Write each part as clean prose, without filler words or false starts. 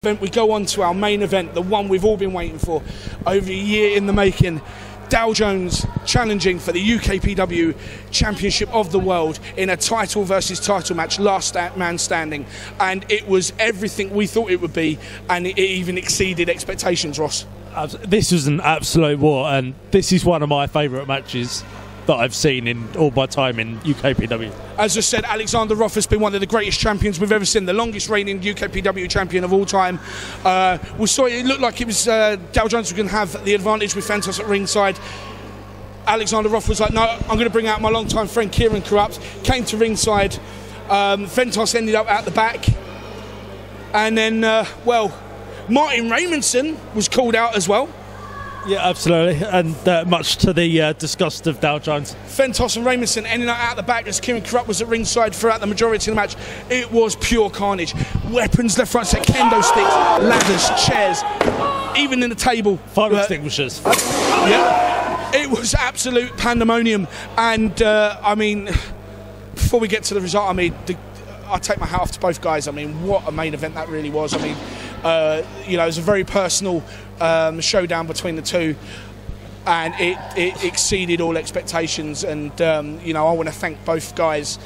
We go on to our main event, the one we've all been waiting for, over a year in the making. Dow Jones challenging for the UKPW Championship of the World in a title versus title match, last man standing, and it was everything we thought it would be, and it even exceeded expectations, Ross. This was an absolute war, and this is one of my favourite matches that I've seen in all my time in UKPW. As I said, Alexander Roth has been one of the greatest champions we've ever seen, the longest reigning UKPW champion of all time. We saw it looked like it was Dow Jones was going to have the advantage with Fentos at ringside. Alexander Roth was like, no, I'm going to bring out my longtime friend Kieran Corrupt. Came to ringside. Fentos ended up out the back. And then, well, Martin Raymondson was called out as well. Yeah, absolutely, and much to the disgust of Dow Jones. Fentos and Raymondson ending up out the back as Kieran Corrupt was at ringside throughout the majority of the match. It was pure carnage. Weapons left, right, set, kendo sticks, ladders, chairs, even in the table. Fire extinguishers. Yeah, it was absolute pandemonium. And I mean, before we get to the result, I mean, I take my hat off to both guys. I mean, what a main event that really was. I mean, you know, it was a very personal showdown between the two, and it exceeded all expectations. And you know, I want to thank both guys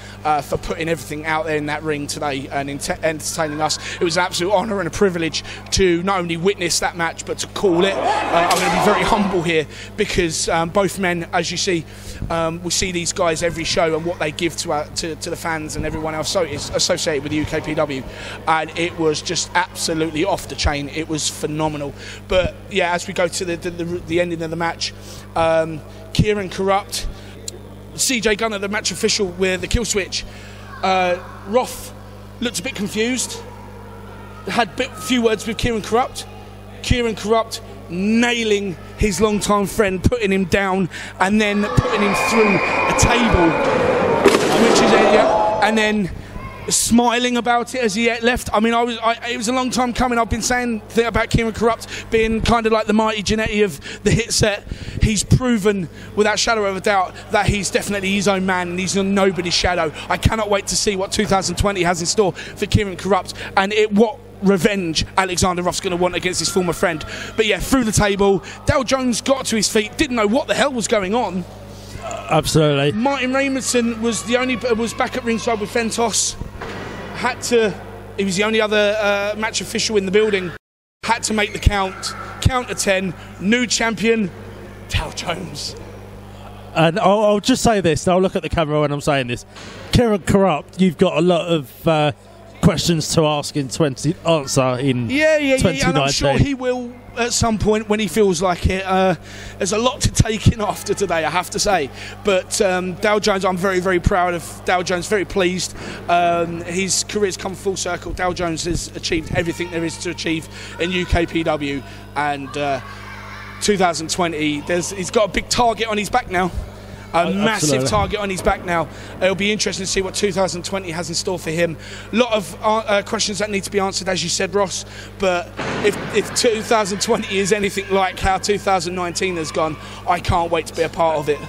for putting everything out there in that ring today and entertaining us. It was an absolute honour and a privilege to not only witness that match but to call it. I'm going to be very humble here because both men, as you see, we see these guys every show and what they give to the fans and everyone else is associated with the UKPW, and it was just absolutely off the chain. It was phenomenal. But yeah, as we go to the ending of the match, Kieran Corrupt, CJ Gunner, the match official with the kill switch, Roth looked a bit confused, had a few words with Kieran Corrupt. Kieran Corrupt nailing his long-time friend, putting him down and then putting him through a table, which is and then smiling about it as he left. I mean, it was a long time coming. I've been saying about Kieran Corrupt being kind of like the mighty Jannetty of the hit set. He's proven without shadow of a doubt that he's definitely his own man and he's on nobody's shadow. I cannot wait to see what 2020 has in store for Kieran Corrupt and what revenge Alexander Roth's going to want against his former friend. But yeah, through the table, Dow Jones got to his feet, didn't know what the hell was going on. Absolutely. Martin Raymondson was back at ringside with Fentos. He was the only other match official in the building. Had to make the count to 10. New champion, Dow Jones. And I'll just say this. I'll look at the camera when I'm saying this. Kieran Corrupt, you've got a lot of questions to ask in 2019. Yeah, and I'm sure he will at some point when he feels like it. There's a lot to take in after today, I have to say. But Dow Jones, I'm very, very proud of Dow Jones, very pleased. His career's come full circle. Dow Jones has achieved everything there is to achieve in UKPW, and 2020, he's got a big target on his back now. A massive target on his back now. It'll be interesting to see what 2020 has in store for him. A lot of questions that need to be answered, as you said, Ross. But if 2020 is anything like how 2019 has gone, I can't wait to be a part of it.